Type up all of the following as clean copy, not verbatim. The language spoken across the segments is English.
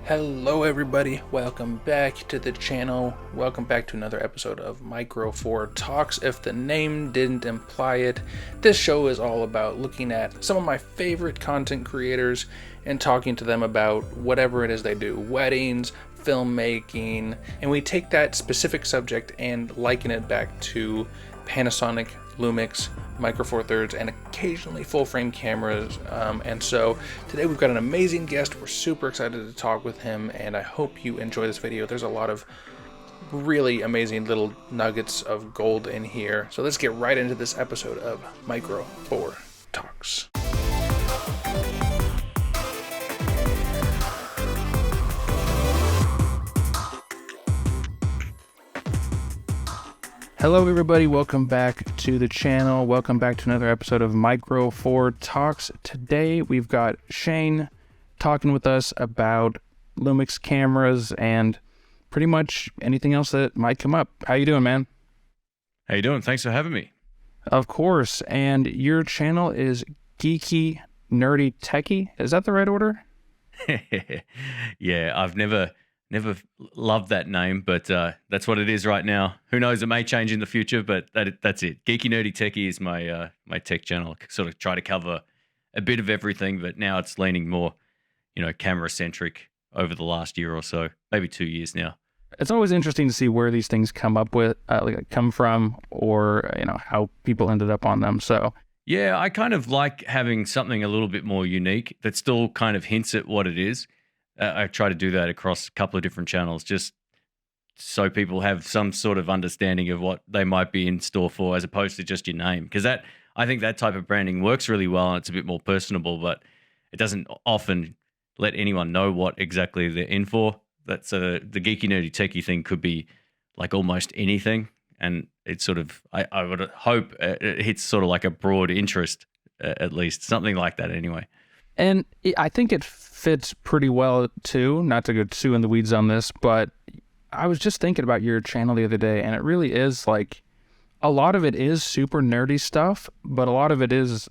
Hello everybody, welcome back to the channel. Welcome back to another episode of Micro 4 Talks. If the name didn't imply it, this show is all about looking at some of my favorite content creators and talking to them about whatever it is they do. Weddings, filmmaking, and we take that specific subject and liken it back to Panasonic, Lumix, Micro Four Thirds, and occasionally full frame cameras. And so today we've got an amazing guest. We're super excited to talk with him, and I hope you enjoy this video. There's a lot of really amazing little nuggets of gold in here. So let's get right into this episode of Micro Four Talks. Hello everybody, welcome back to the channel. Welcome back to another episode of Micro 4 Talks. Today we've got Shane talking with us about Lumix cameras and pretty much anything else that might come up. How you doing, man? How you doing? Thanks for having me. Of course. And your channel is Geeky Nerdy Techy. Is that the right order? Yeah, I've never loved that name, but that's what it is right now. Who knows? It may change in the future, but that's it. Geeky Nerdy Techy is my my tech channel. I sort of try to cover a bit of everything, but now it's leaning more, camera centric over the last year or so, maybe 2 years now. It's always interesting to see where these things come from, or how people ended up on them. So yeah, I kind of like having something a little bit more unique that still kind of hints at what it is. I try to do that across a couple of different channels, just so people have some sort of understanding of what they might be in store for, as opposed to just your name. Because I think that type of branding works really well, and it's a bit more personable, but it doesn't often let anyone know what exactly they're in for. That's the Geeky Nerdy Techy thing could be like almost anything, and it's sort of, I would hope it hits sort of like a broad interest, at least, something like that anyway. And I think it fits pretty well too, not to go too in the weeds on this, but I was just thinking about your channel the other day, and it really is like, a lot of it is super nerdy stuff, but a lot of it is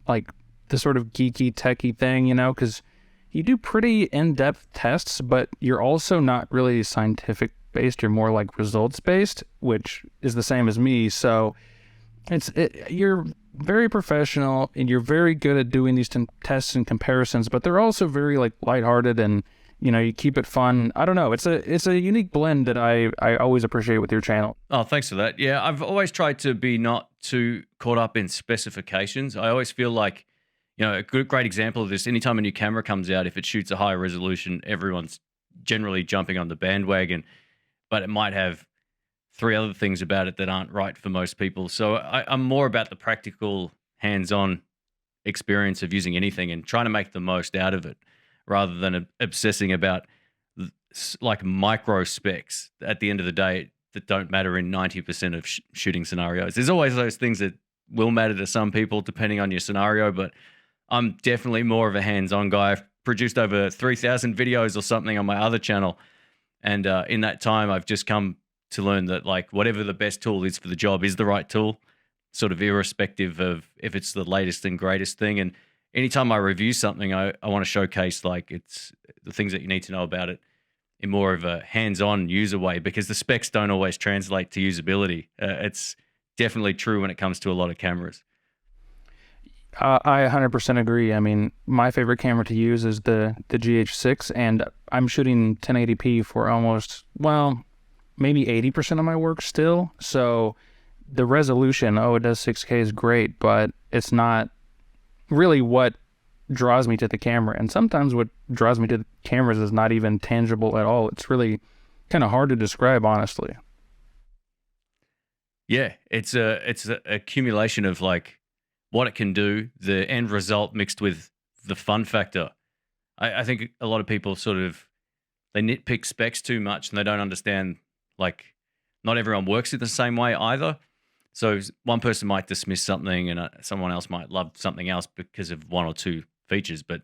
like the sort of geeky techie thing, because you do pretty in-depth tests, but you're also not really scientific based. You're more like results based, which is the same as me. So you're very professional, and you're very good at doing these tests and comparisons, but they're also very like lighthearted, and you keep it fun. I don't know. It's a unique blend that I always appreciate with your channel. Oh, thanks for that. Yeah, I've always tried to be not too caught up in specifications. I always feel like, a great example of this, anytime a new camera comes out, if it shoots a higher resolution, everyone's generally jumping on the bandwagon, but it might have 3 other things about it that aren't right for most people. So I'm more about the practical, hands-on experience of using anything and trying to make the most out of it, rather than obsessing about like micro specs at the end of the day that don't matter in 90% of shooting scenarios. There's always those things that will matter to some people depending on your scenario, but I'm definitely more of a hands-on guy. I've produced over 3,000 videos or something on my other channel, and in that time I've just come to learn that like whatever the best tool is for the job is the right tool, sort of irrespective of if it's the latest and greatest thing. And anytime I review something, I want to showcase like it's the things that you need to know about it in more of a hands-on user way, because the specs don't always translate to usability. It's definitely true when it comes to a lot of cameras. I 100% agree. I mean, my favorite camera to use is the GH6, and I'm shooting 1080p for almost, maybe 80% of my work still. So the resolution, it does 6K is great, but it's not really what draws me to the camera. And sometimes what draws me to the cameras is not even tangible at all. It's really kind of hard to describe, honestly. Yeah, it's a accumulation of like what it can do, the end result mixed with the fun factor. I think a lot of people they nitpick specs too much, and they don't understand, like, not everyone works it the same way either. So one person might dismiss something, and someone else might love something else because of 1 or 2 features, but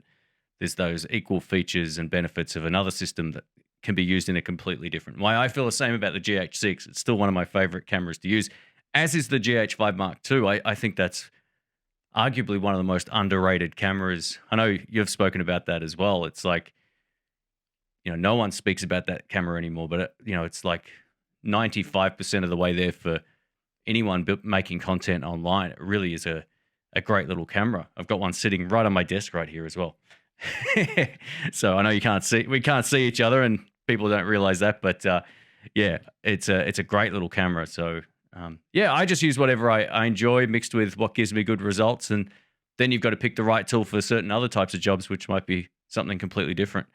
there's those equal features and benefits of another system that can be used in a completely different way. I feel the same about the GH6. It's still one of my favorite cameras to use, as is the GH5 Mark II. I think that's arguably one of the most underrated cameras. I know you've spoken about that as well. It's like no one speaks about that camera anymore, but it's like 95% of the way there for anyone making content online. It really is a great little camera. I've got one sitting right on my desk right here as well. So I know we can't see each other, and people don't realize that, but yeah, it's a great little camera. So yeah, I just use whatever I enjoy mixed with what gives me good results, and then you've got to pick the right tool for certain other types of jobs, which might be something completely different.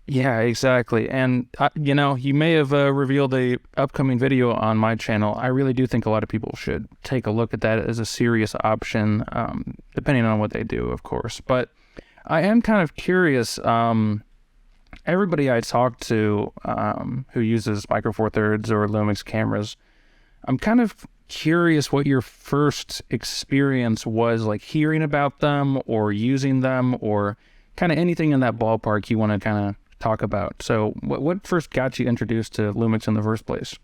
Yeah, exactly. And, you may have revealed a upcoming video on my channel. I really do think a lot of people should take a look at that as a serious option, depending on what they do, of course. But I am kind of curious. Everybody I talk to who uses Micro Four Thirds or Lumix cameras, I'm kind of curious what your first experience was, like hearing about them or using them, or kind of anything in that ballpark you want to kind of talk about. So what first got you introduced to Lumix in the first place?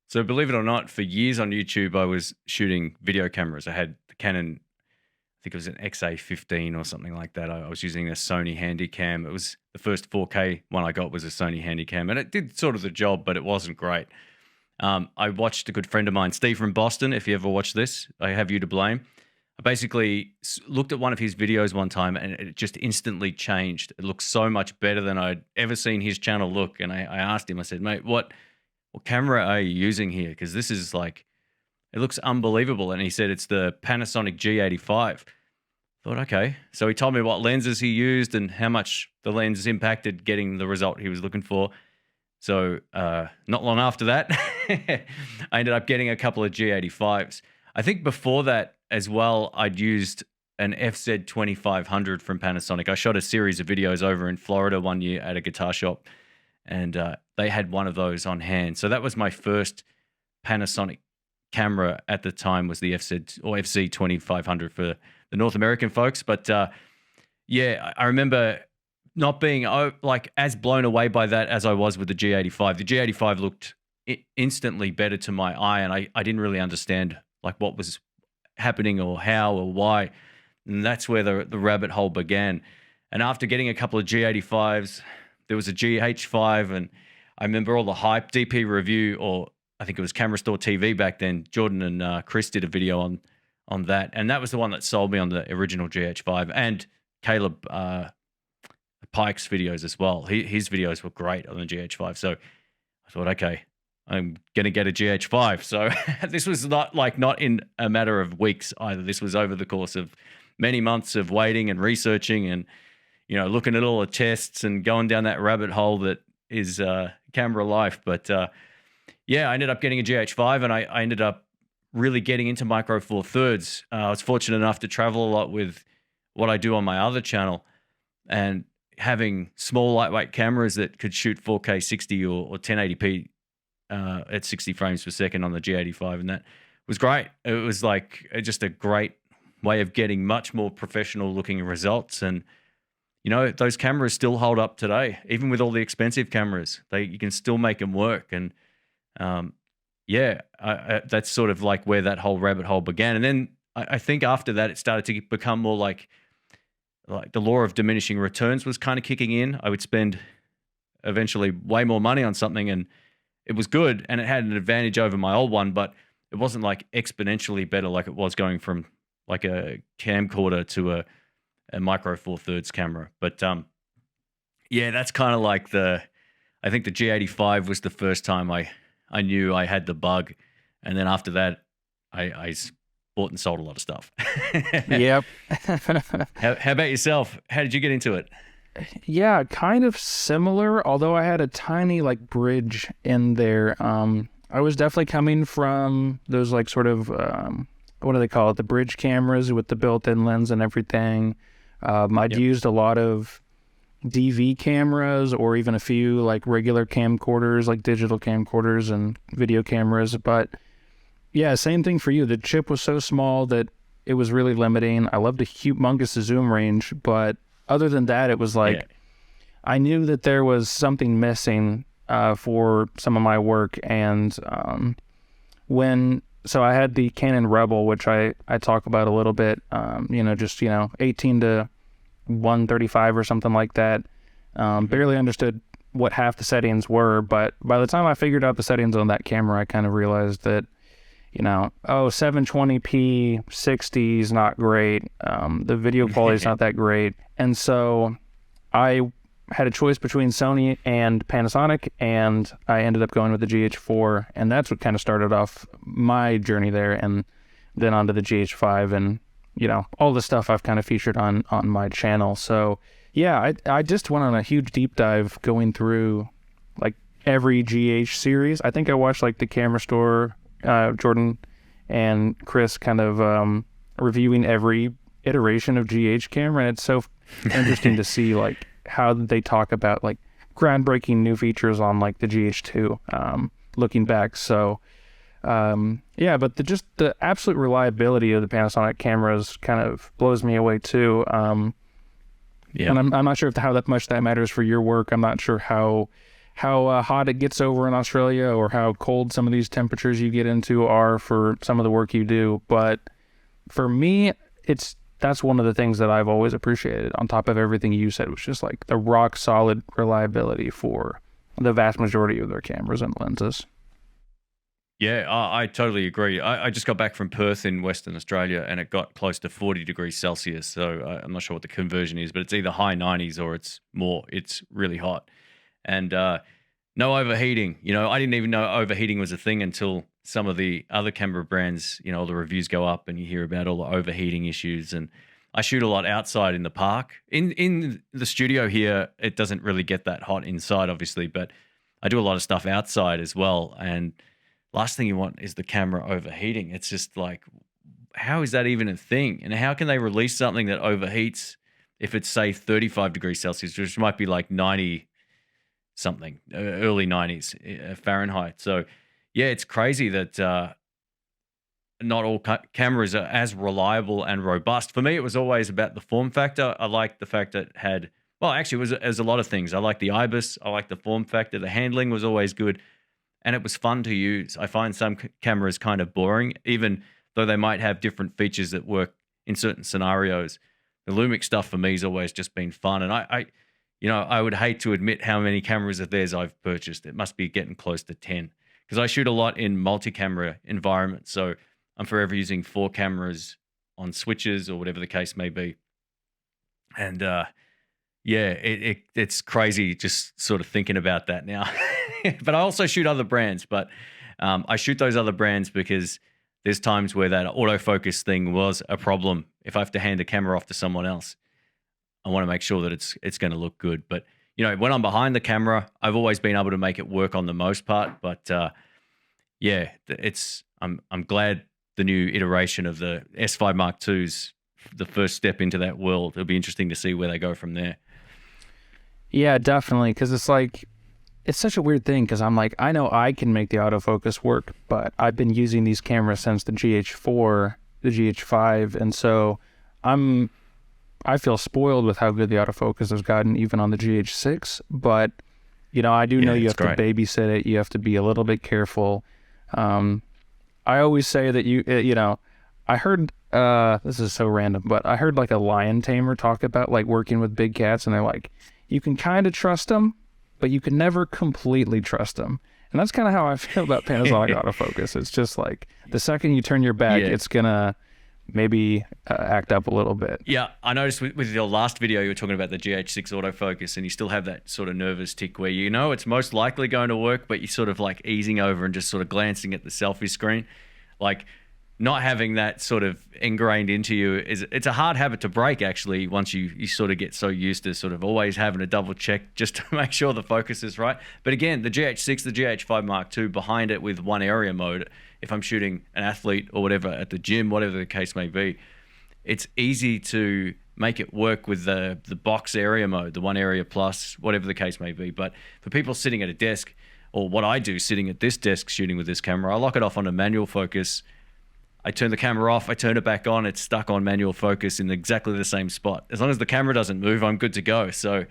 So believe it or not, for years on YouTube, I was shooting video cameras. I had the Canon, I think it was an XA15 or something like that. I was using a Sony Handycam. It was the first 4K one I got was a Sony Handycam, and it did sort of the job, but it wasn't great. I watched a good friend of mine, Steve from Boston. If you ever watch this, I have you to blame. I basically looked at one of his videos one time, and it just instantly changed. It looked so much better than I'd ever seen his channel look. And I asked him, I said, mate, what camera are you using here? Because this is like, it looks unbelievable. And he said, it's the Panasonic G85. I thought, okay. So he told me what lenses he used and how much the lens impacted getting the result he was looking for. So not long after that, I ended up getting a couple of G85s. I think before that as well, I'd used an FZ2500 from Panasonic. I shot a series of videos over in Florida one year at a guitar shop, and they had one of those on hand. So that was my first Panasonic camera at the time, was the FZ2500 for the North American folks. But yeah, I remember not being like as blown away by that as I was with the G85. The G85 looked instantly better to my eye, and I didn't really understand like what was happening or how or why. And that's where the rabbit hole began. And after getting a couple of G85s, there was a GH5, and I remember all the hype. DP Review, or I think it was Camera Store TV back then, Jordan and Chris did a video on that, and that was the one that sold me on the original GH5, and Caleb Pike's videos as well. His videos were great on the GH5. So I thought, okay, I'm going to get a GH5. So this was not in a matter of weeks either. This was over the course of many months of waiting and researching and, looking at all the tests and going down that rabbit hole that is camera life. But yeah, I ended up getting a GH5, and I ended up really getting into Micro Four Thirds. I was fortunate enough to travel a lot with what I do on my other channel, and having small lightweight cameras that could shoot 4K 60 or 1080p at 60 frames per second on the G85, and that was great. It was like just a great way of getting much more professional looking results. And those cameras still hold up today, even with all the expensive cameras. You can still make them work. And yeah, that's sort of like where that whole rabbit hole began. And then I think after that, it started to become more like the law of diminishing returns was kind of kicking in. I would spend eventually way more money on something, and it was good, and it had an advantage over my old one, but it wasn't like exponentially better like it was going from like a camcorder to a Micro Four Thirds camera. But yeah, that's kind of like I think the G85 was the first time I knew I had the bug, and then after that, I bought and sold a lot of stuff. Yep. How about yourself? How did you get into it? Yeah, kind of similar, although I had a tiny like bridge in there. I was definitely coming from those like sort of, what do they call it? The bridge cameras with the built-in lens and everything. I'd used a lot of DV cameras, or even a few like regular camcorders, like digital camcorders and video cameras. But yeah, same thing for you. The chip was so small that it was really limiting. I loved a humongous zoom range, but other than that, it was like, I knew that there was something missing for some of my work. And so I had the Canon Rebel, which I talk about a little bit, 18 to 135 or something like that. Barely understood what half the settings were, but by the time I figured out the settings on that camera, I kind of realized that, 720p 60 is not great. The video quality is not that great. And so I had a choice between Sony and Panasonic, and I ended up going with the GH4, and that's what kind of started off my journey there, and then onto the GH5, and all the stuff I've kind of featured on my channel. So yeah, I just went on a huge deep dive going through like every GH series. I think I watched like the Camera Store, Jordan and Chris kind of reviewing every iteration of GH camera, and it's so interesting to see like how they talk about like groundbreaking new features on like the GH2 looking back. So yeah, but the absolute reliability of the Panasonic cameras kind of blows me away too. Yeah. And I'm not sure how that much that matters for your work. I'm not sure how hot it gets over in Australia, or how cold some of these temperatures you get into are for some of the work you do. But for me, that's one of the things that I've always appreciated, on top of everything you said, was just like the rock solid reliability for the vast majority of their cameras and lenses. Yeah, I totally agree. I just got back from Perth in Western Australia, and it got close to 40 degrees Celsius. So I'm not sure what the conversion is, but it's either high 90s or it's really hot. And no overheating. I didn't even know overheating was a thing until some of the other camera brands, all the reviews go up and you hear about all the overheating issues. And I shoot a lot outside in the park. In the studio here, it doesn't really get that hot inside, obviously, but I do a lot of stuff outside as well. And last thing you want is the camera overheating. It's just like, how is that even a thing? And how can they release something that overheats if it's, say, 35 degrees Celsius, which might be like 90 something, early 90s Fahrenheit. So yeah, it's crazy that not all cameras are as reliable and robust. For me, it was always about the form factor. I liked the fact that it had, well, actually it was a lot of things. I liked the IBIS. I liked the form factor. The handling was always good, and it was fun to use. I find some cameras kind of boring, even though they might have different features that work in certain scenarios. The Lumix stuff for me has always just been fun, and I would hate to admit how many cameras of theirs I've purchased. It must be getting close to 10, because I shoot a lot in multi-camera environments. So I'm forever using 4 cameras on switches or whatever the case may be. And yeah, it's crazy just sort of thinking about that now. But I also shoot other brands, but I shoot those other brands because there's times where that autofocus thing was a problem. If I have to hand a camera off to someone else, I want to make sure that it's going to look good. But when I'm behind the camera, I've always been able to make it work on the most part. But yeah, I'm glad the new iteration of the S5 Mark II's the first step into that world. It'll be interesting to see where they go from there. Yeah, definitely, because it's such a weird thing, because I'm like, I know I can make the autofocus work, but I've been using these cameras since the GH4, the GH5, and so I feel spoiled with how good the autofocus has gotten, even on the GH6. But I do know you have to babysit it. You have to be a little bit careful. I always say that I heard this is so random, but I heard like a lion tamer talk about like working with big cats, and they're like, you can kind of trust them, but you can never completely trust them. And that's kind of how I feel about Panasonic autofocus. It's just like the second you turn your back, it's gonna maybe act up a little bit. Yeah, I noticed with your last video, you were talking about the GH6 autofocus, and you still have that sort of nervous tick where it's most likely going to work, but you're sort of like easing over and just sort of glancing at the selfie screen. Like, not having that sort of ingrained into you it's a hard habit to break, actually, once you sort of get so used to sort of always having to double check just to make sure the focus is right. But again, the GH6, the GH5 Mark II behind it with one area mode, if I'm shooting an athlete or whatever at the gym, whatever the case may be, it's easy to make it work with the box area mode, the one area plus, whatever the case may be. But for people sitting at a desk, or what I do sitting at this desk shooting with this camera, I lock it off on a manual focus. I turn the camera off, I turn it back on, it's stuck on manual focus in exactly the same spot. As long as the camera doesn't move, I'm good to go. So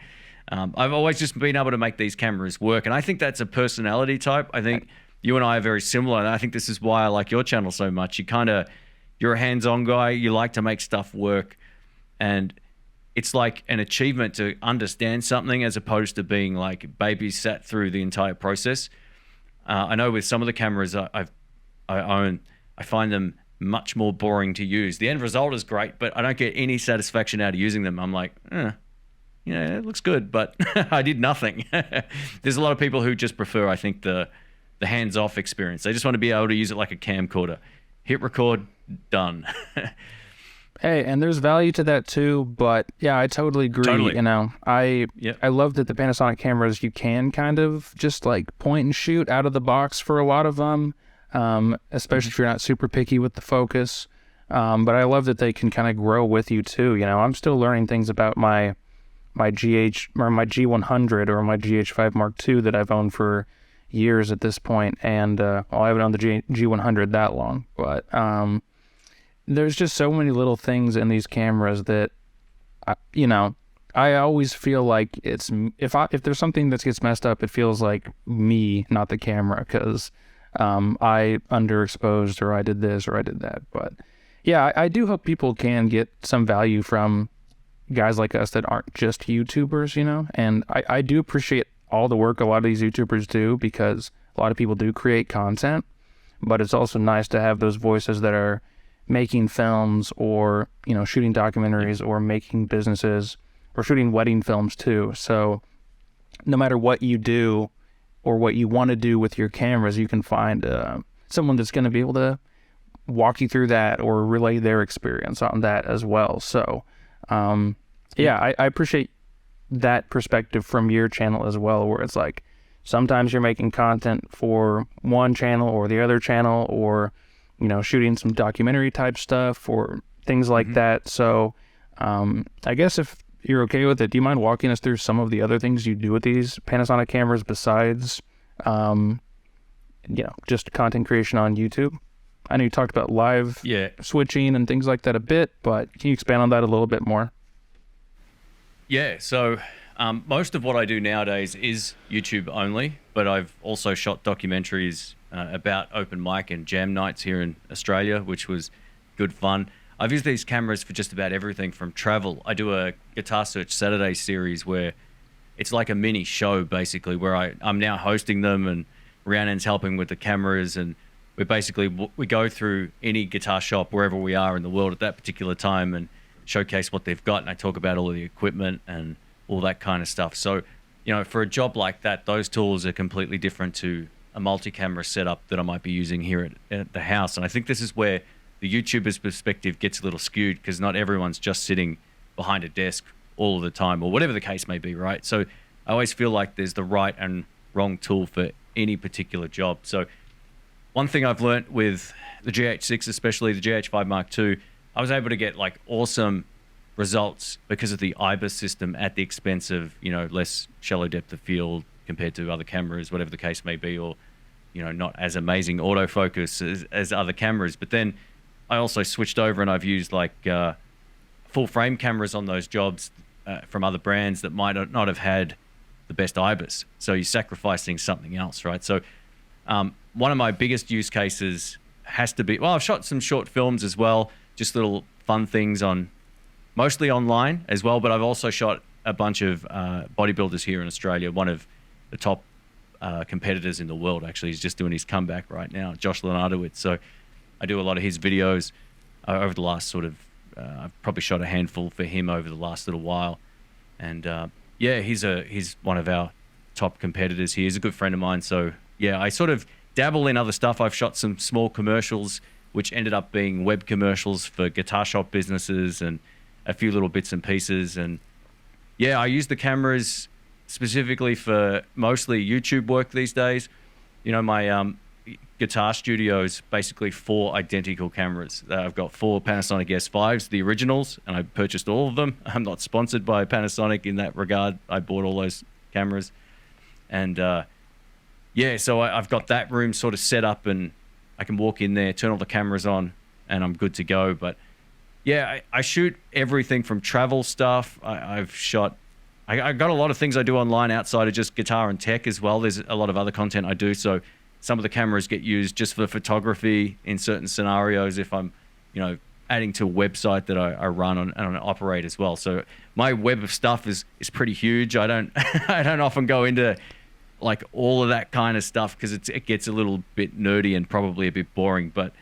I've always just been able to make these cameras work. And I think that's a personality type. I think you and I are very similar. And I think this is why I like your channel so much. You're a hands-on guy. You like to make stuff work. And it's like an achievement to understand something as opposed to being like babysat through the entire process. I know with some of the cameras I own, I find them much more boring to use. The end result is great, but I don't get any satisfaction out of using them. I'm like, it looks good, but I did nothing. There's a lot of people who just prefer, I think, the hands-off experience. They just want to be able to use it like a camcorder. Hit record, done. Hey, and there's value to that too, but yeah, I totally agree. Totally. You know, I love that the Panasonic cameras, you can kind of just like point and shoot out of the box for a lot of them, especially if you're not super picky with the focus. But I love that they can kind of grow with you too. You know, I'm still learning things about my GH or my G100 or my GH5 Mark II that I've owned for years at this point, and I haven't owned the G100 that long, but there's just so many little things in these cameras that, I always feel like it's, if there's something that gets messed up, it feels like me, not the camera, because I underexposed or I did this or I did that. But yeah, I do hope people can get some value from guys like us that aren't just YouTubers, and I do appreciate all the work a lot of these YouTubers do, because a lot of people do create content, but it's also nice to have those voices that are making films or, shooting documentaries or making businesses or shooting wedding films too. So no matter what you do or what you want to do with your cameras, you can find someone that's going to be able to walk you through that or relay their experience on that as well. So I appreciate that perspective from your channel as well, where it's like sometimes you're making content for one channel or the other channel, or shooting some documentary type stuff or things like that. So I guess if you're okay with it, do you mind walking us through some of the other things you do with these Panasonic cameras besides just content creation on YouTube? I know you talked about live switching and things like that a bit, but can you expand on that a little bit more? Yeah, so most of what I do nowadays is YouTube only, but I've also shot documentaries about open mic and jam nights here in Australia, which was good fun. I've used these cameras for just about everything from travel. I do a Guitar Search Saturday series where it's like a mini show, basically, where I'm now hosting them and Rhiannon's helping with the cameras, and we go through any guitar shop wherever we are in the world at that particular time and showcase what they've got, and I talk about all of the equipment and all that kind of stuff. So, for a job like that, those tools are completely different to a multi-camera setup that I might be using here at the house. And I think this is where the YouTuber's perspective gets a little skewed, because not everyone's just sitting behind a desk all of the time, or whatever the case may be, right? So I always feel like there's the right and wrong tool for any particular job. So one thing I've learned with the GH6, especially the GH5 Mark II, I was able to get like awesome results because of the IBIS system at the expense of, less shallow depth of field compared to other cameras, whatever the case may be, or, not as amazing autofocus as other cameras. But then I also switched over and I've used like full frame cameras on those jobs from other brands that might not have had the best IBIS. So you're sacrificing something else, right? So one of my biggest use cases has to be, I've shot some short films as well, just little fun things mostly online as well, but I've also shot a bunch of bodybuilders here in Australia. One of the top competitors in the world, actually, is just doing his comeback right now, Josh Lenardowitz. So I do a lot of his videos over the last I've probably shot a handful for him over the last little while. And he's one of our top competitors. He is a good friend of mine. So yeah, I sort of dabble in other stuff. I've shot some small commercials, which ended up being web commercials for guitar shop businesses and a few little bits and pieces. And yeah, I use the cameras specifically for mostly YouTube work these days. My guitar studio is basically 4 identical cameras. I've got 4 Panasonic S5s, the originals, and I purchased all of them. I'm not sponsored by Panasonic in that regard. I bought all those cameras. And so I've got that room sort of set up, and I can walk in there, turn all the cameras on, and I'm good to go. But yeah, I shoot everything from travel stuff. I've shot, I got a lot of things I do online outside of just guitar and tech as well. There's a lot of other content I do. So some of the cameras get used just for photography in certain scenarios. If I'm, adding to a website that I run on and operate as well. So my web of stuff is pretty huge. I don't I don't often go into like all of that kind of stuff because it gets a little bit nerdy and probably a bit boring. But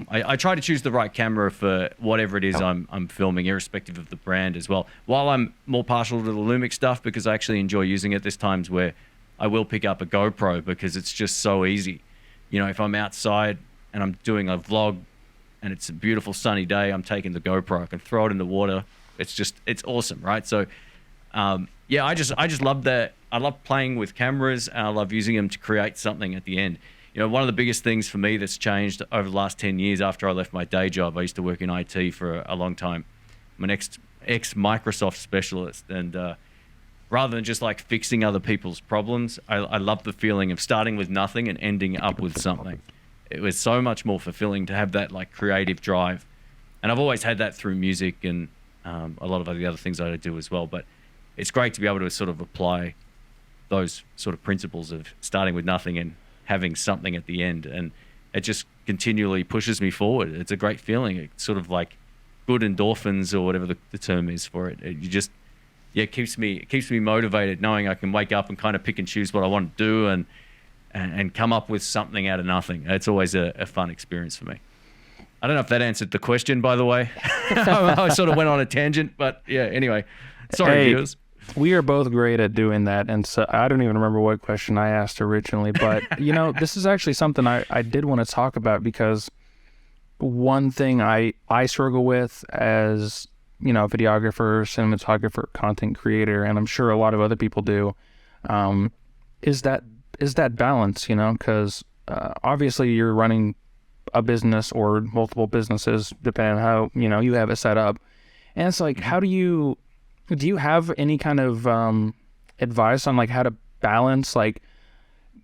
I try to choose the right camera for whatever it is I'm filming, irrespective of the brand as well. While I'm more partial to the Lumix stuff because I actually enjoy using it, there's times where I will pick up a GoPro because it's just so easy. You know, if I'm outside and I'm doing a vlog and it's a beautiful sunny day, I'm taking the GoPro. I can throw it in the water. It's awesome, right? So, yeah, I just love that. I love playing with cameras and I love using them to create something at the end. You know, one of the biggest things for me that's changed over the last 10 years after I left my day job, I used to work in IT for a long time. I'm an ex-Microsoft specialist, and rather than just like fixing other people's problems, I love the feeling of starting with nothing and ending up with something. It was so much more fulfilling to have that like creative drive. And I've always had that through music and a lot of the other things I do as well. But it's great to be able to sort of apply those sort of principles of starting with nothing and having something at the end. And it just continually pushes me forward. It's a great feeling. It's sort of like good endorphins or whatever the term is for it. It keeps me motivated knowing I can wake up and kind of pick and choose what I want to do and come up with something out of nothing. It's always a fun experience for me. I don't know if that answered the question, by the way. I sort of went on a tangent, but yeah, anyway. Sorry, viewers. We are both great at doing that, and so I don't even remember what question I asked originally, but, you know, this is actually something I did want to talk about because one thing I struggle with as, you know, videographer, cinematographer, content creator, and I'm sure a lot of other people do, is that balance, you know, because obviously you're running a business or multiple businesses, depending on how, you know, you have it set up. And it's like, how do you have any kind of advice on like how to balance, like,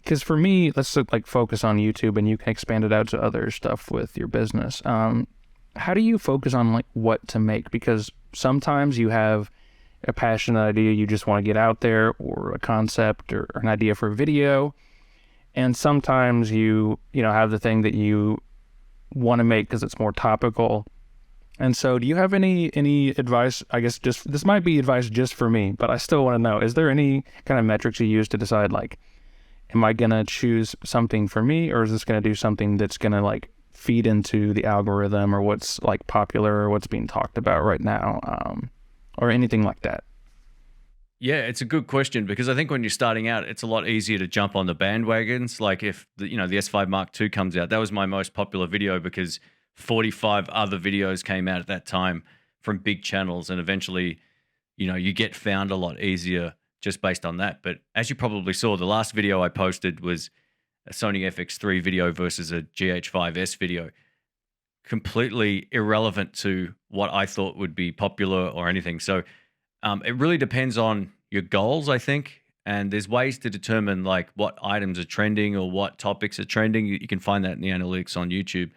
because for me, let's like focus on YouTube and you can expand it out to other stuff with your business. How do you focus on like what to make? Because sometimes you have a passionate idea you just want to get out there, or a concept or an idea for a video. And sometimes you have the thing that you want to make because it's more topical. And so do you have any advice? I guess just this might be advice just for me, but I still want to know, is there any kind of metrics you use to decide, like, am I going to choose something for me, or is this going to do something that's going to like feed into the algorithm or what's like popular or what's being talked about right now, or anything like that? Yeah, it's a good question because I think when you're starting out, it's a lot easier to jump on the bandwagons. Like if the S5 Mark II comes out, that was my most popular video because 45 other videos came out at that time from big channels, and eventually, you get found a lot easier just based on that. But as you probably saw, the last video I posted was a Sony FX3 video versus a GH5S video. Completely irrelevant to what I thought would be popular or anything. So it really depends on your goals, I think. And there's ways to determine like what items are trending or what topics are trending. You can find that in the analytics on YouTube.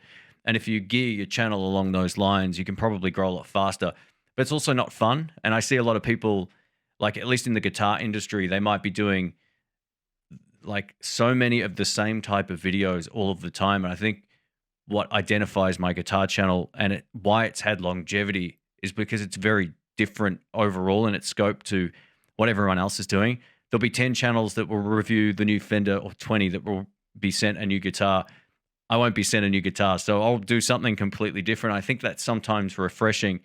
And if you gear your channel along those lines, you can probably grow a lot faster. But it's also not fun. And I see a lot of people, like at least in the guitar industry, they might be doing like so many of the same type of videos all of the time. And I think what identifies my guitar channel and why it's had longevity is because it's very different overall in its scope to what everyone else is doing. There'll be 10 channels that will review the new Fender, or 20 that will be sent a new guitar. I won't be sent a new guitar, so I'll do something completely different. I think that's sometimes refreshing.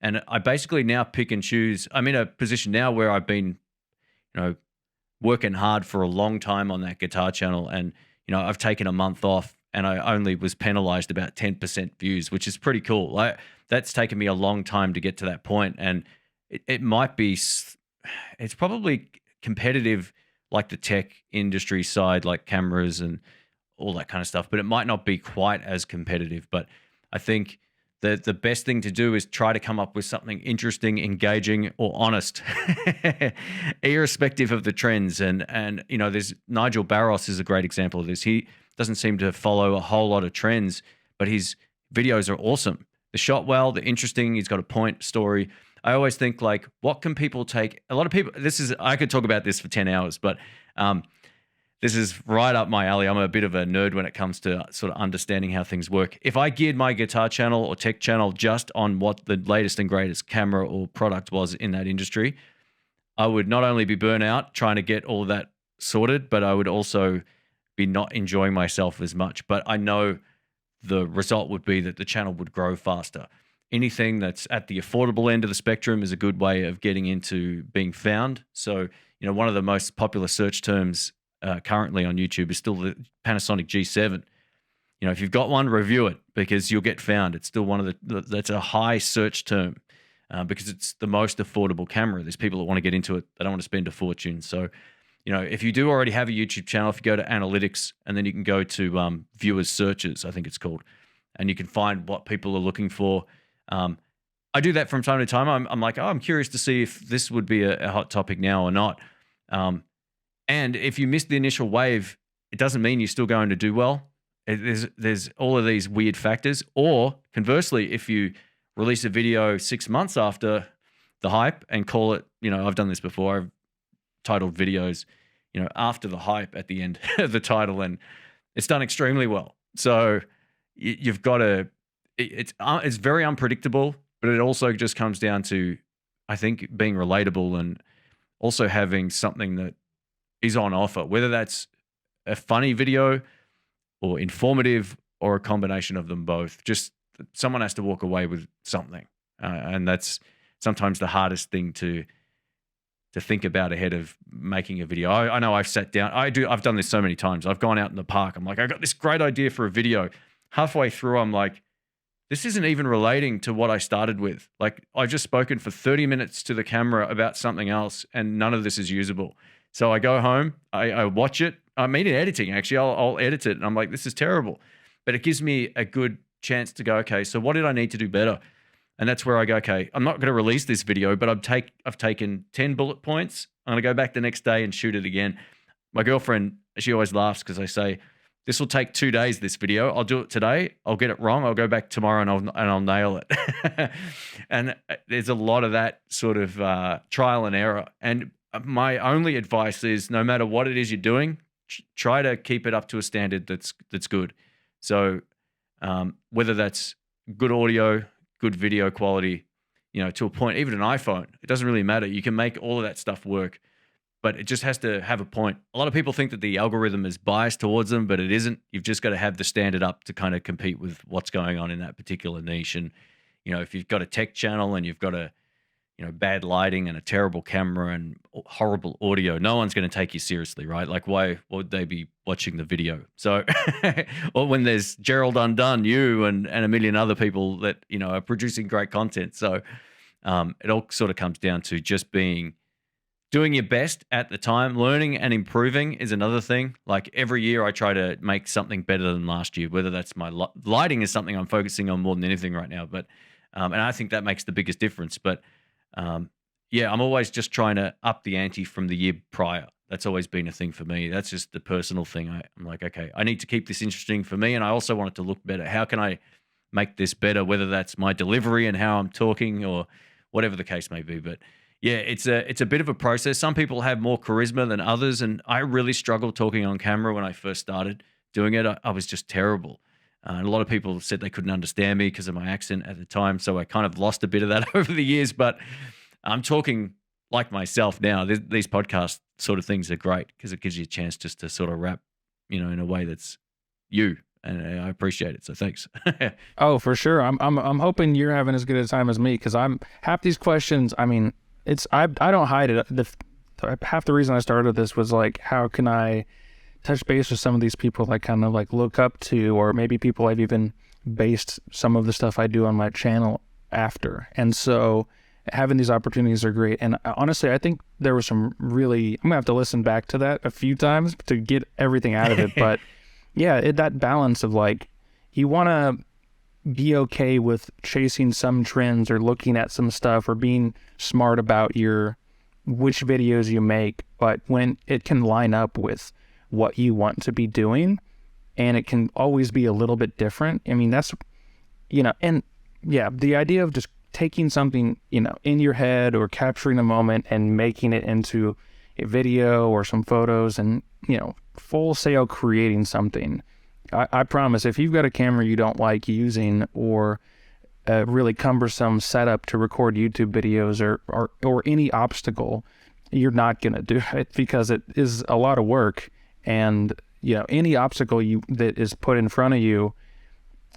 And I basically now pick and choose. I'm in a position now where I've been, working hard for a long time on that guitar channel. And, I've taken a month off and I only was penalized about 10% views, which is pretty cool. That's taken me a long time to get to that point. And it might be, it's probably competitive like the tech industry side, like cameras and all that kind of stuff, but it might not be quite as competitive. But I think that the best thing to do is try to come up with something interesting, engaging, or honest, irrespective of the trends. And there's Nigel Barros is a great example of this. He doesn't seem to follow a whole lot of trends, but his videos are awesome. They're shot well, they're interesting, he's got a point, story. I always think like, what can people take? A lot of people, I could talk about this for 10 hours, but this is right up my alley. I'm a bit of a nerd when it comes to sort of understanding how things work. If I geared my guitar channel or tech channel just on what the latest and greatest camera or product was in that industry, I would not only be burnt out trying to get all of that sorted, but I would also be not enjoying myself as much. But I know the result would be that the channel would grow faster. Anything that's at the affordable end of the spectrum is a good way of getting into being found. So, one of the most popular search terms currently on YouTube is still the Panasonic G7. If you've got one, review it because you'll get found. It's still one of that's a high search term because it's the most affordable camera. There's people that want to get into it. They don't want to spend a fortune. So, if you do already have a YouTube channel, if you go to analytics and then you can go to viewers searches, I think it's called, and you can find what people are looking for. I do that from time to time. I'm like, I'm curious to see if this would be a hot topic now or not. And if you miss the initial wave, it doesn't mean you're still going to do well. There's all of these weird factors. Or conversely, if you release a video 6 months after the hype and call it, I've done this before. I've titled videos, after the hype at the end of the title, and it's done extremely well. So you've got to. It's very unpredictable, but it also just comes down to, I think, being relatable and also having something that is on offer, whether that's a funny video or informative or a combination of them both. Just someone has to walk away with something, and that's sometimes the hardest thing to think about ahead of making a video. I know I've sat down. I've done this so many times. I've gone out in the park. I'm like, I got this great idea for a video. Halfway through, I'm like, this isn't even relating to what I started with. Like, I've just spoken for 30 minutes to the camera about something else, and none of this is usable. So I go home, I watch it. I mean, in editing, actually, I'll edit it, and I'm like, this is terrible. But it gives me a good chance to go, okay, so what did I need to do better? And that's where I go, okay, I'm not going to release this video, but I've taken 10 bullet points. I'm going to go back the next day and shoot it again. My girlfriend, she always laughs because I say, this will take 2 days, this video. I'll do it today. I'll get it wrong. I'll go back tomorrow and I'll nail it. And there's a lot of that sort of trial and error. And my only advice is, no matter what it is you're doing, try to keep it up to a standard that's good. So whether that's good audio, good video quality, to a point, even an iPhone, it doesn't really matter. You can make all of that stuff work, but it just has to have a point. A lot of people think that the algorithm is biased towards them, but it isn't. You've just got to have the standard up to kind of compete with what's going on in that particular niche. And, if you've got a tech channel and you've got a, bad lighting and a terrible camera and horrible audio, no one's going to take you seriously, right? Like, why would they be watching the video? So, or when there's Gerald Undone, you and a million other people that, are producing great content. So it all sort of comes down to just doing your best at the time. Learning and improving is another thing. Like, every year I try to make something better than last year, whether that's my lighting is something I'm focusing on more than anything right now. But, and I think that makes the biggest difference. But, I'm always just trying to up the ante from the year prior. That's always been a thing for me. That's just the personal thing. I'm like, okay, I need to keep this interesting for me, and I also want it to look better. How can I make this better, whether that's my delivery and how I'm talking or whatever the case may be. But yeah, it's a bit of a process. Some people have more charisma than others, and I really struggled talking on camera when I first started doing it. I was just terrible. And a lot of people said they couldn't understand me because of my accent at the time. So I kind of lost a bit of that over the years. But I'm talking like myself now. These podcast sort of things are great because it gives you a chance just to sort of rap, in a way that's you. And I appreciate it. So thanks. Oh, for sure. I'm hoping you're having as good a time as me, because I'm half these questions. I mean, I don't hide it. Half the reason I started this was like, how can I touch base with some of these people I kind of like look up to, or maybe people I've even based some of the stuff I do on my channel after. And so having these opportunities are great. And honestly, I think there was some really, I'm gonna have to listen back to that a few times to get everything out of it. But yeah, that balance of like, you want to be okay with chasing some trends or looking at some stuff or being smart about which videos you make, but when it can line up with what you want to be doing, and it can always be a little bit different. I mean, that's, and yeah, the idea of just taking something, in your head or capturing a moment and making it into, a video or some photos and, full sail creating something. I promise, if you've got a camera you don't like using or a really cumbersome setup to record YouTube videos or any obstacle, you're not going to do it because it is a lot of work. And, any obstacle that is put in front of you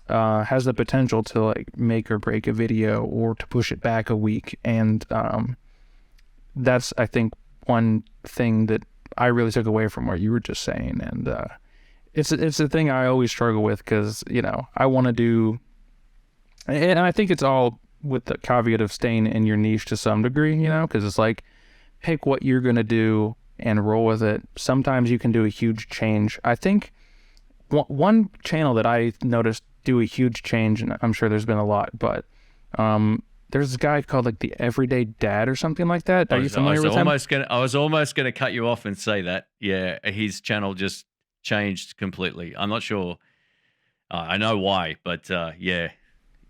has the potential to like make or break a video or to push it back a week. And that's, I think, one thing that I really took away from what you were just saying. And it's a thing I always struggle with because, I want to do, and I think it's all with the caveat of staying in your niche to some degree, because it's like, pick what you're going to do and roll with it. Sometimes you can do a huge change. I think one channel that I noticed do a huge change, and I'm sure there's been a lot, but there's this guy called like the Everyday Dad or something like that. Are you familiar with him? I was almost gonna cut you off and say that. Yeah, his channel just changed completely. I'm not sure. I know why, but yeah.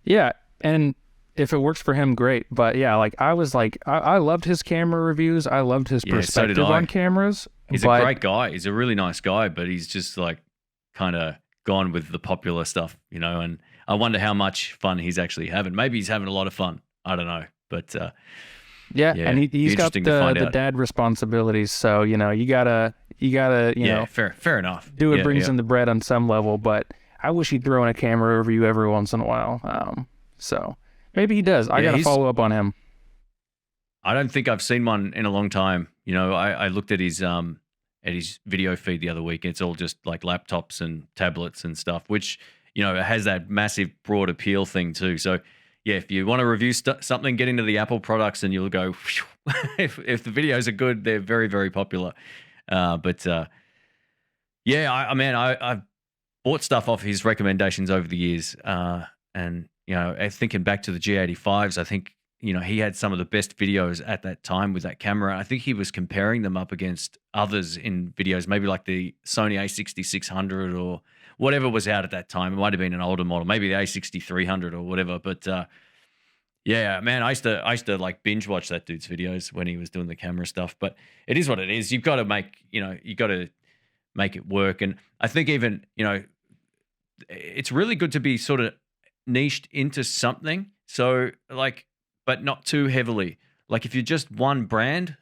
Yeah, and if it works for him, great. But yeah, like I was like, I loved his camera reviews. I loved his perspective on cameras. He's a great guy. He's a really nice guy, but he's just like kind of gone with the popular stuff, and I wonder how much fun he's actually having. Maybe he's having a lot of fun. I don't know. But yeah, and he's got the dad responsibilities. So, you gotta, fair enough. Do what brings in the bread on some level, but I wish he'd throw in a camera review every once in a while. So maybe he does. I gotta follow up on him. I don't think I've seen one in a long time. I looked at his video feed the other week. It's all just like laptops and tablets and stuff, which, has that massive broad appeal thing too. So yeah, if you want to review something, get into the Apple products and you'll go, if the videos are good, they're very, very popular. But I've bought stuff off his recommendations over the years. And, thinking back to the G85s, I think, he had some of the best videos at that time with that camera. I think he was comparing them up against others in videos, maybe like the Sony A6600 or whatever was out at that time. It might have been an older model, maybe the A6300 or whatever. But yeah, man, I used to like binge watch that dude's videos when he was doing the camera stuff. But it is what it is. You've got to make it work. And I think even, it's really good to be sort of niched into something. So like, but not too heavily. Like if you're just one brand,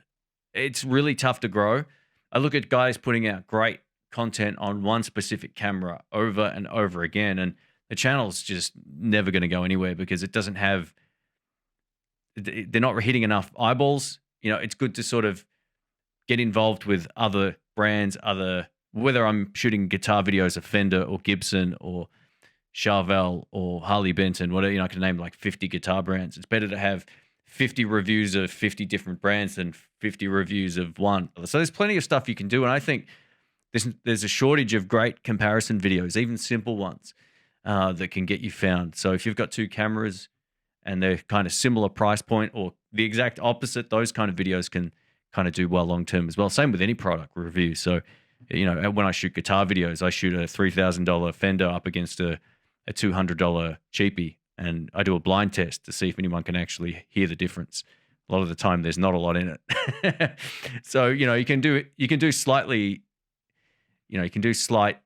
it's really tough to grow. I look at guys putting out great content on one specific camera over and over again, and the channel's just never going to go anywhere because it doesn't have, they're not hitting enough eyeballs. It's good to sort of get involved with other brands, whether I'm shooting guitar videos of Fender or Gibson or Charvel or Harley Benton, whatever, I can name like 50 guitar brands. It's better to have 50 reviews of 50 different brands than 50 reviews of one. So there's plenty of stuff you can do. And I think there's a shortage of great comparison videos, even simple ones, that can get you found. So if you've got two cameras and they're kind of similar price point or the exact opposite, those kind of videos can kind of do well long-term as well. Same with any product review. So, when I shoot guitar videos, I shoot a $3,000 Fender up against a $200 cheapie, and I do a blind test to see if anyone can actually hear the difference. A lot of the time, there's not a lot in it. So you can do slightly, you can do slight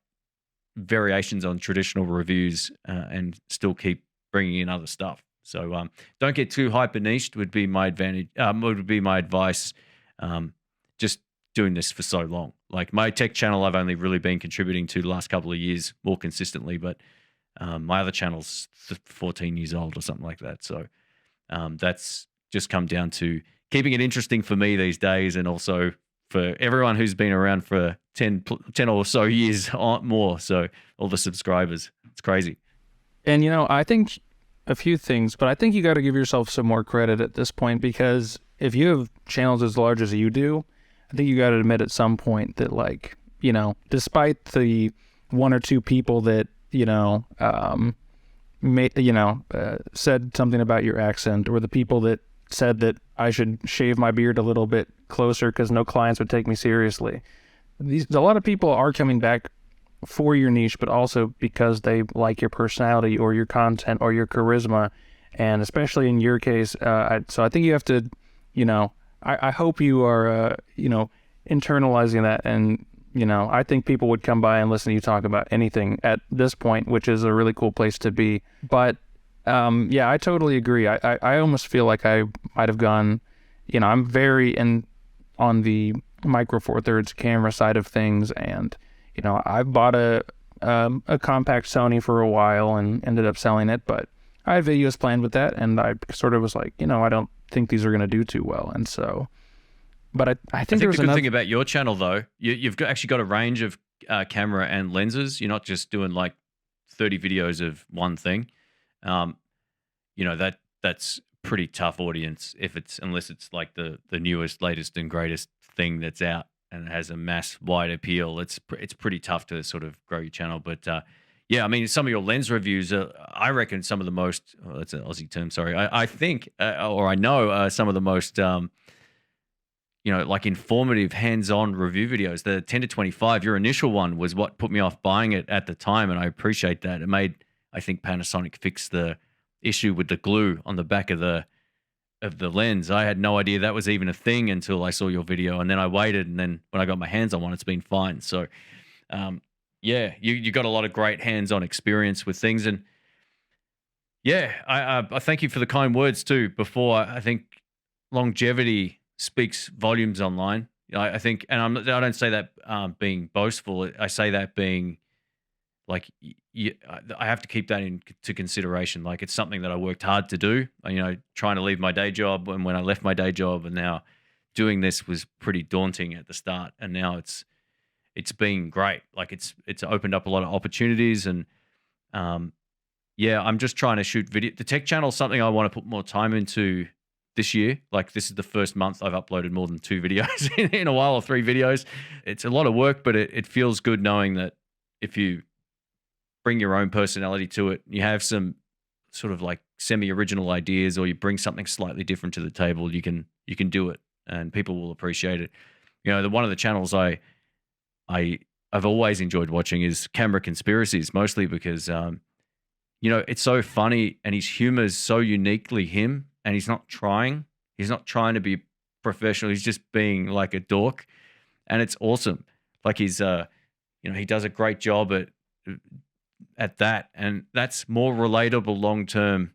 variations on traditional reviews and still keep bringing in other stuff. So don't get too hyper niched. Would be my advice. Just doing this for so long. Like my tech channel, I've only really been contributing to the last couple of years more consistently, but my other channel's 14 years old or something like that. So that's just come down to keeping it interesting for me these days, and also for everyone who's been around for 10 or so years or more. So all the subscribers, it's crazy. And, I think a few things, but I think you got to give yourself some more credit at this point, because if you have channels as large as you do, I think you got to admit at some point that, like, despite the one or two people that, said something about your accent, or the people that said that I should shave my beard a little bit closer because no clients would take me seriously. A lot of people are coming back for your niche, but also because they like your personality or your content or your charisma. And especially in your case, so I think you have to, I hope you are, internalizing that. And, you know, I think people would come by and listen to you talk about anything at this point, which is a really cool place to be. But yeah, I totally agree. I almost feel like I might have gone, you know, I'm very on the Micro Four Thirds camera side of things, and you know, I bought a compact Sony for a while and ended up selling it, but I had videos planned with that, and I sort of was like, you know, I don't think these are going to do too well, and so. But I think the good thing about your channel, though, you've actually got a range of camera and lenses. You're not just doing like 30 videos of one thing. You know, that's pretty tough audience unless it's like the newest, latest, and greatest thing that's out and it has a mass wide appeal. It's pretty tough to sort of grow your channel. But yeah, I mean, some of your lens reviews are, I reckon, some of the most. Oh, that's an Aussie term. Sorry, I think or I know some of the most. You know, like informative hands-on review videos. The 10 to 25, your initial one was what put me off buying it at the time, and I appreciate that. It made, I think, Panasonic fix the issue with the glue on the back of the lens. I had no idea that was even a thing until I saw your video, and then I waited, and then when I got my hands on one, it's been fine. So, yeah, you got a lot of great hands-on experience with things, and yeah, I thank you for the kind words too. Before, I think longevity speaks volumes online. I think, and I don't say that being boastful. I say that being like, I have to keep that into consideration. Like, it's something that I worked hard to do. You know, trying to leave my day job, and when I left my day job, and now doing this was pretty daunting at the start, and now it's been great. Like, it's opened up a lot of opportunities, and yeah, I'm just trying to shoot video. The tech channel is something I want to put more time into this year. Like, this is the first month I've uploaded more than 2 videos in a while, or 3 videos. It's a lot of work, but it feels good knowing that if you bring your own personality to it, you have some sort of like semi-original ideas, or you bring something slightly different to the table, you can do it, and people will appreciate it. You know, one of the channels I've always enjoyed watching is Camera Conspiracies, mostly because you know, it's so funny, and his humor is so uniquely him. And he's not trying to be professional. He's just being like a dork, and it's awesome. Like, he's, you know, he does a great job at that, and that's more relatable long term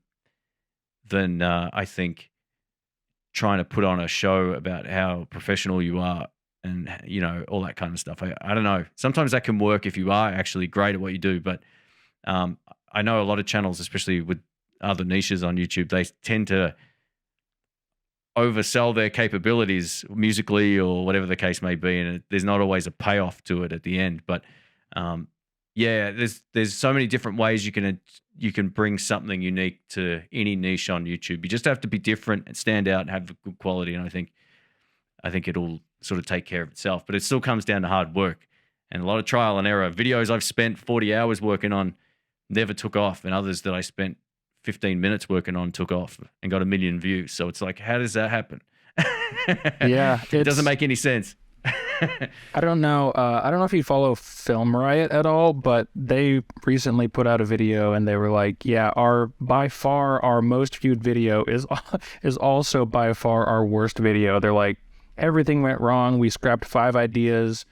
than I think trying to put on a show about how professional you are, and you know, all that kind of stuff. I don't know. Sometimes that can work if you are actually great at what you do, but I know a lot of channels, especially with other niches on YouTube, they tend to oversell their capabilities musically or whatever the case may be, and there's not always a payoff to it at the end. But yeah, there's so many different ways you can bring something unique to any niche on YouTube. You just have to be different and stand out and have good quality, and I think it'll sort of take care of itself. But it still comes down to hard work and a lot of trial and error. Videos I've spent 40 hours working on never took off, and others that I spent 15 minutes working on took off and got 1 million views. So it's like, how does that happen? Yeah, it doesn't make any sense. I don't know. I don't know if you follow Film Riot at all, but they recently put out a video, and they were like, "Yeah, by far our most viewed video is also by far our worst video." They're like, everything went wrong. We scrapped 5 ideas.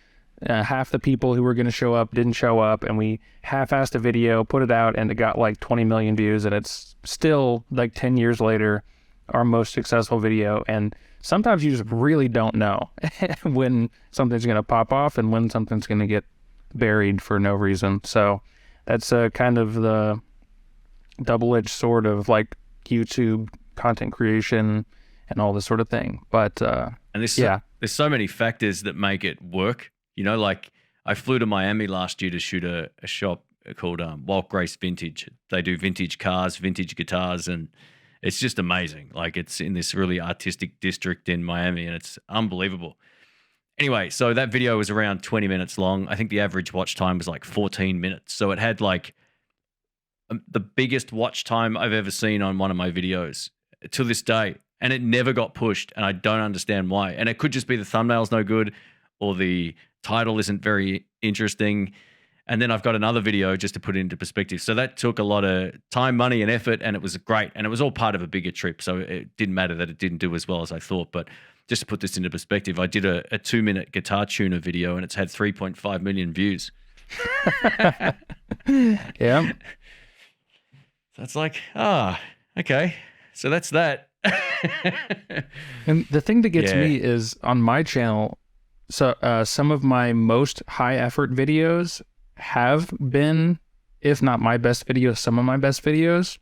Half the people who were going to show up didn't show up, and we half-assed a video, put it out, and it got like 20 million views, and it's still like 10 years later our most successful video. And sometimes you just really don't know when something's going to pop off and when something's going to get buried for no reason. So that's kind of the double-edged sword of like YouTube content creation and all this sort of thing. But and there's so many factors that make it work. You know, like, I flew to Miami last year to shoot a shop called Walt Grace Vintage. They do vintage cars, vintage guitars, and it's just amazing. Like, it's in this really artistic district in Miami, and it's unbelievable. Anyway, so that video was around 20 minutes long. I think the average watch time was like 14 minutes. So it had like the biggest watch time I've ever seen on one of my videos to this day. And it never got pushed, and I don't understand why. And it could just be the thumbnail's no good, or the title isn't very interesting. And then I've got another video just to put it into perspective. So that took a lot of time, money, and effort, and it was great. And it was all part of a bigger trip. So it didn't matter that it didn't do as well as I thought. But just to put this into perspective, I did a 2-minute guitar tuner video and it's had 3.5 million views. Yeah. So it's like, okay. So that's that. And the thing that gets Yeah. me is on my channel, so some of my most high effort videos have been, if not my best videos, some of my best videos.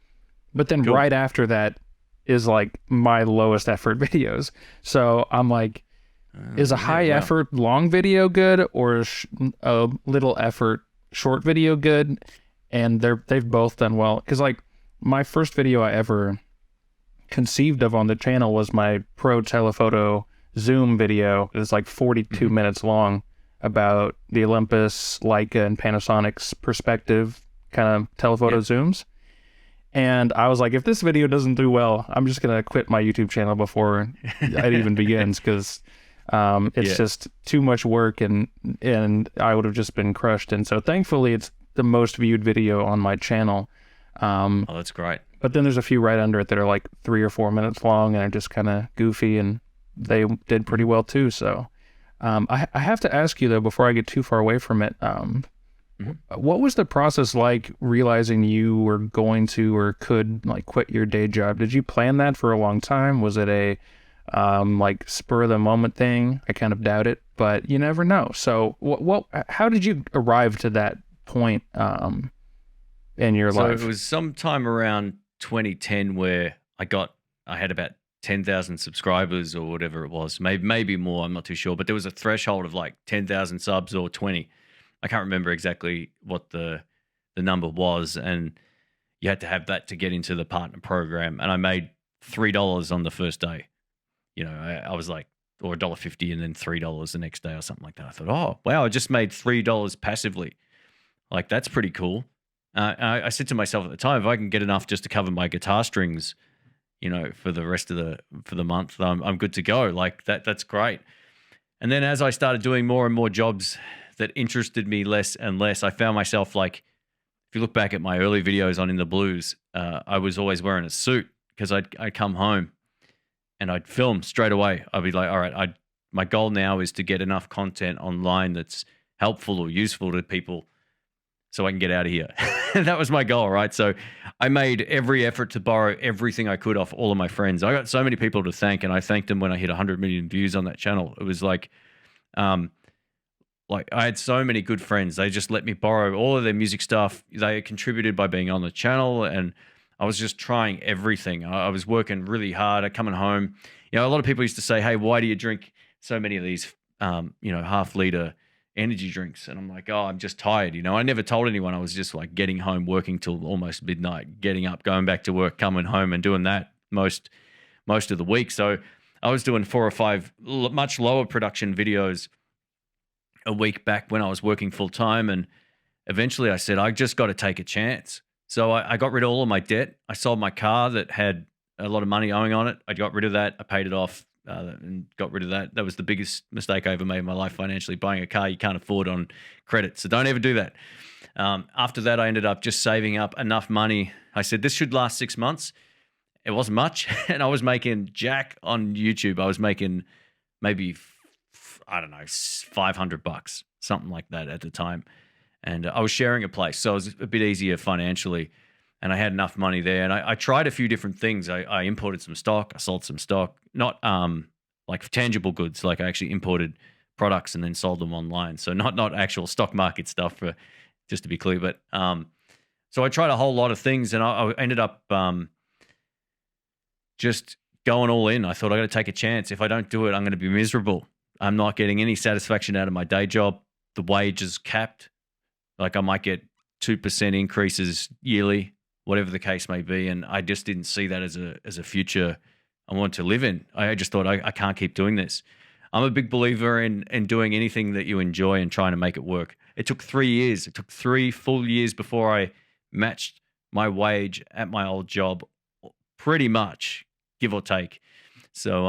But then Cool. right after that is like my lowest effort videos. So I'm like, is a high wow. effort long video good, or a little effort short video good? And they've both done well. Because like my first video I ever conceived of on the channel was my pro telephoto zoom video. It was like 42 minutes long, about the Olympus, Leica, and Panasonic's perspective kind of telephoto zooms. And I was like, if this video doesn't do well, I'm just going to quit my YouTube channel before it even begins, because it's just too much work, and I would have just been crushed. And so thankfully it's the most viewed video on my channel. Oh, that's great. But then there's a few right under it that are like 3 or 4 minutes long and are just kind of goofy, and they did pretty well too. So I have to ask you though, before I get too far away from it, what was the process like realizing you were going to or could like quit your day job? Did you plan that for a long time? Was it a like spur of the moment thing? I kind of doubt it, but you never know. So how did you arrive to that point in your life? So it was sometime around 2010 where I had about 10,000 subscribers or whatever it was, maybe more, I'm not too sure, but there was a threshold of like 10,000 subs or 20. I can't remember exactly what the number was, and you had to have that to get into the partner program. And I made $3 on the first day. You know, I was like, or $1.50 and then $3 the next day or something like that. I thought, oh wow, I just made $3 passively. Like, that's pretty cool. I said to myself at the time, if I can get enough just to cover my guitar strings, you know, for the rest of the month, I'm good to go. Like that's great. And then as I started doing more and more jobs that interested me less and less, I found myself like, if you look back at my early videos on In the Blues, I was always wearing a suit because I'd come home and I'd film straight away. I'd be like, all right, my goal now is to get enough content online that's helpful or useful to people so I can get out of here. That was my goal, right? So I made every effort to borrow everything I could off all of my friends. I got so many people to thank, and I thanked them when I hit 100 million views on that channel. It was like I had so many good friends. They just let me borrow all of their music stuff. They contributed by being on the channel, and I was just trying everything. I was working really hard. Coming home, you know, a lot of people used to say, "Hey, why do you drink so many of these, half-liter energy drinks?" And I'm like, oh, I'm just tired. You know, I never told anyone. I was just like getting home, working till almost midnight, getting up, going back to work, coming home and doing that most of the week. So I was doing 4 or 5 much lower production videos a week back when I was working full time. And eventually I said, I just got to take a chance. So I got rid of all of my debt. I sold my car that had a lot of money owing on it. I got rid of that. I paid it off. And got rid of that. That was the biggest mistake I ever made in my life financially, buying a car you can't afford on credit. So don't ever do that. After that, I ended up just saving up enough money. I said, this should last 6 months. It wasn't much. And I was making jack on YouTube. I was making maybe, I don't know, $500, something like that at the time. And I was sharing a place. So it was a bit easier financially. And I had enough money there. And I tried a few different things. I imported some stock. I sold some stock. Not like tangible goods. Like I actually imported products and then sold them online. So not actual stock market stuff, just to be clear. But so I tried a whole lot of things. And I ended up just going all in. I thought I got to take a chance. If I don't do it, I'm going to be miserable. I'm not getting any satisfaction out of my day job. The wage is capped. Like I might get 2% increases yearly, whatever the case may be. And I just didn't see that as a future I want to live in. I just thought I can't keep doing this. I'm a big believer in doing anything that you enjoy and trying to make it work. It took 3 years. It took 3 full years before I matched my wage at my old job, pretty much, give or take. So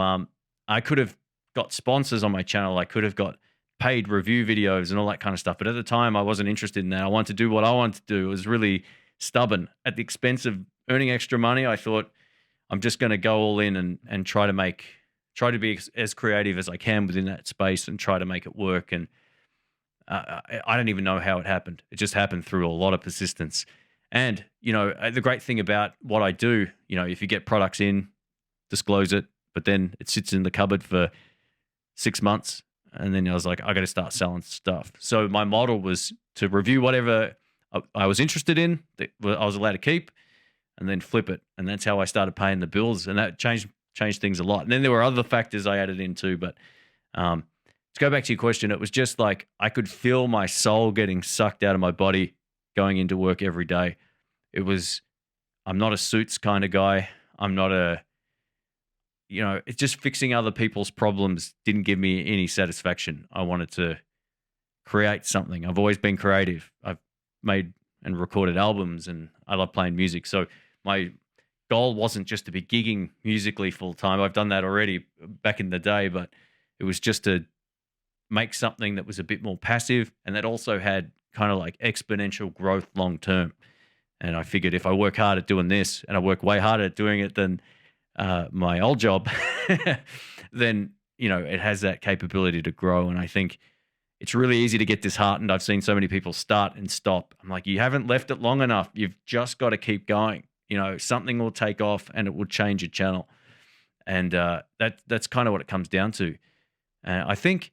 I could have got sponsors on my channel. I could have got paid review videos and all that kind of stuff. But at the time, I wasn't interested in that. I wanted to do what I wanted to do. It was really stubborn. At the expense of earning extra money, I thought I'm just going to go all in and try to make try to be as creative as I can within that space and try to make it work. And I don't even know how it happened. It just happened through a lot of persistence. And, the great thing about what I do, if you get products in, disclose it, but then it sits in the cupboard for 6 months. And then I was like, I got to start selling stuff. So my model was to review whatever I was interested in, that I was allowed to keep, and then flip it. And that's how I started paying the bills. And that changed things a lot. And then there were other factors I added in too. But to go back to your question, it was just like I could feel my soul getting sucked out of my body going into work every day. I'm not a suits kind of guy. I'm not it's just fixing other people's problems didn't give me any satisfaction. I wanted to create something. I've always been creative. I've made and recorded albums, and I love playing music. So my goal wasn't just to be gigging musically full time. I've done that already back in the day, but it was just to make something that was a bit more passive and that also had kind of like exponential growth long term. And I figured if I work hard at doing this, and I work way harder at doing it than my old job, then, it has that capability to grow. And I think it's really easy to get disheartened. I've seen so many people start and stop. I'm like, you haven't left it long enough. You've just got to keep going. Something will take off and it will change your channel. And that's kind of what it comes down to. I think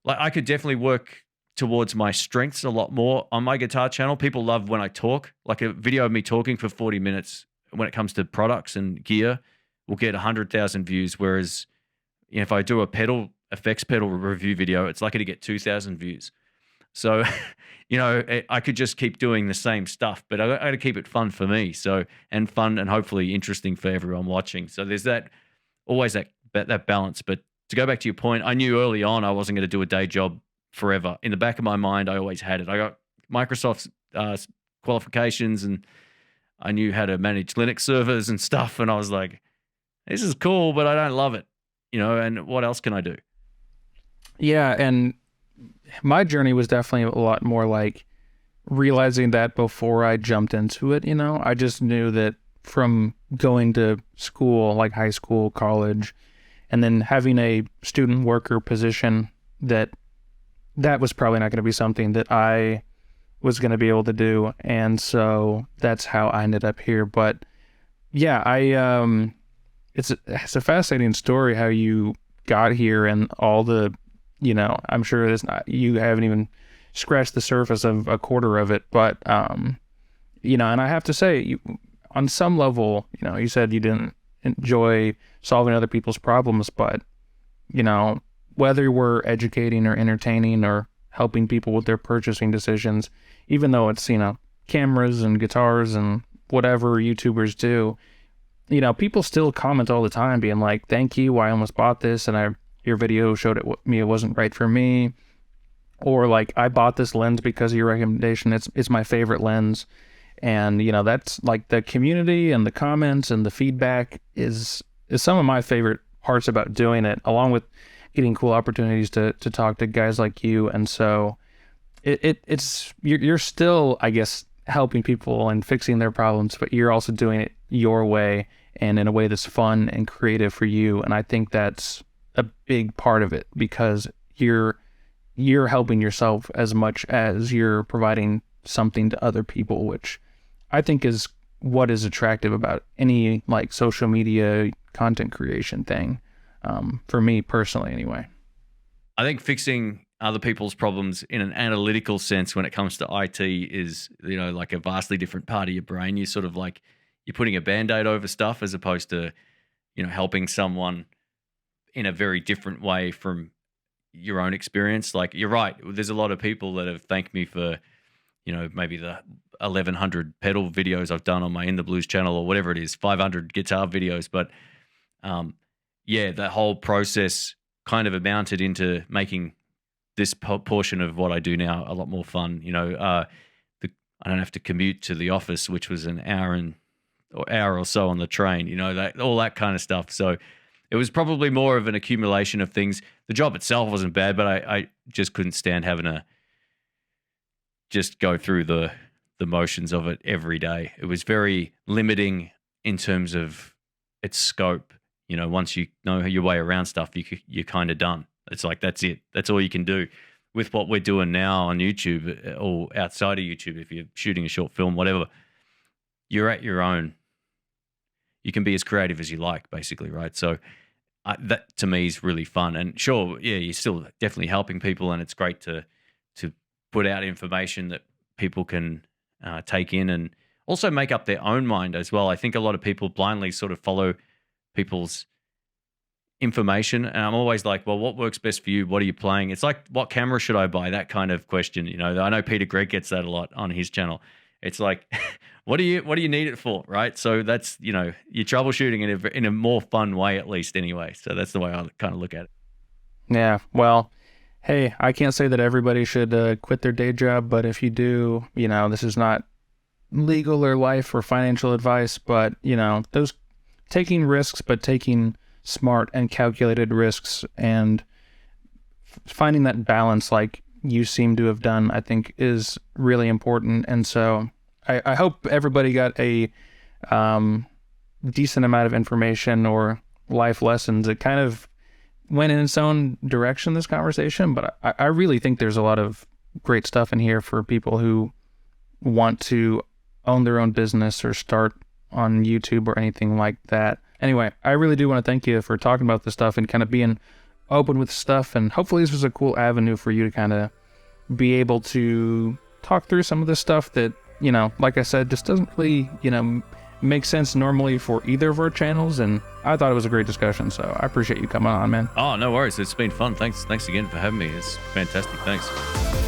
like I could definitely work towards my strengths a lot more on my guitar channel. People love when I talk, like a video of me talking for 40 minutes when it comes to products and gear will get 100,000 views. Whereas if I do a effects pedal review video, it's likely to get 2,000 views. So, I could just keep doing the same stuff, but I got to keep it fun for me. So, and fun and hopefully interesting for everyone watching. So there's always that balance. But to go back to your point, I knew early on I wasn't going to do a day job forever. In the back of my mind, I always had it. I got Microsoft's qualifications, and I knew how to manage Linux servers and stuff. And I was like, this is cool, but I don't love it, and what else can I do? Yeah, and my journey was definitely a lot more like realizing that before I jumped into it, I just knew that from going to school, like high school, college, and then having a student worker position that was probably not going to be something that I was going to be able to do. And so that's how I ended up here. But yeah, it's a fascinating story how you got here and all the, I'm sure you haven't even scratched the surface of a quarter of it. But, and I have to say, on some level, you said you didn't enjoy solving other people's problems, but, whether we're educating or entertaining or helping people with their purchasing decisions, even though it's, cameras and guitars and whatever YouTubers do, people still comment all the time being like, thank you, I almost bought this and your video showed it wasn't right for me. Or like, I bought this lens because of your recommendation. It's my favorite lens. And, that's like the community and the comments and the feedback is some of my favorite parts about doing it, along with getting cool opportunities to talk to guys like you. And so you're still, I guess, helping people and fixing their problems, but you're also doing it your way and in a way that's fun and creative for you. And I think that's a big part of it, because you're helping yourself as much as you're providing something to other people, which I think is what is attractive about any like social media content creation thing. For me personally, anyway. I think fixing other people's problems in an analytical sense when it comes to IT is, like a vastly different part of your brain. You sort of like, you're putting a Band-Aid over stuff as opposed to, helping someone in a very different way from your own experience. Like, you're right. There's a lot of people that have thanked me for, maybe the 1,100 pedal videos I've done on my In the Blues channel or whatever it is, 500 guitar videos. But, yeah, that whole process kind of amounted into making this portion of what I do now a lot more fun. I don't have to commute to the office, which was an hour or so on the train, all that kind of stuff. So it was probably more of an accumulation of things. The job itself wasn't bad, but I just couldn't stand having to just go through the motions of it every day. It was very limiting in terms of its scope. once you know your way around stuff, you're kind of done. It's like, that's it. That's all you can do. With what we're doing now on YouTube or outside of YouTube, if you're shooting a short film, whatever, you're at your own. You can be as creative as you like, basically, right? So that to me is really fun. And sure, yeah, you're still definitely helping people, and it's great to put out information that people can take in and also make up their own mind as well. I think a lot of people blindly sort of follow people's information, and I'm always like, well, what works best for you? What are you playing? It's like, what camera should I buy? That kind of question. I know Peter Gregg gets that a lot on his channel. It's like, what do you need it for, right? So that's, you're troubleshooting in a more fun way, at least, anyway. So that's the way I kind of look at it. Yeah, well, hey, I can't say that everybody should quit their day job, but if you do, this is not legal or life or financial advice, but, those taking risks, but taking smart and calculated risks and finding that balance like you seem to have done, I think is really important. And so I hope everybody got a decent amount of information or life lessons. It kind of went in its own direction, this conversation, but I really think there's a lot of great stuff in here for people who want to own their own business or start on YouTube or anything like that. Anyway, I really do want to thank you for talking about this stuff and kind of being open with stuff. And hopefully this was a cool avenue for you to kind of be able to talk through some of this stuff that, like I said, just doesn't really, make sense normally for either of our channels. And I thought it was a great discussion. So I appreciate you coming on, man. Oh, no worries. It's been fun. Thanks again for having me. It's fantastic. Thanks.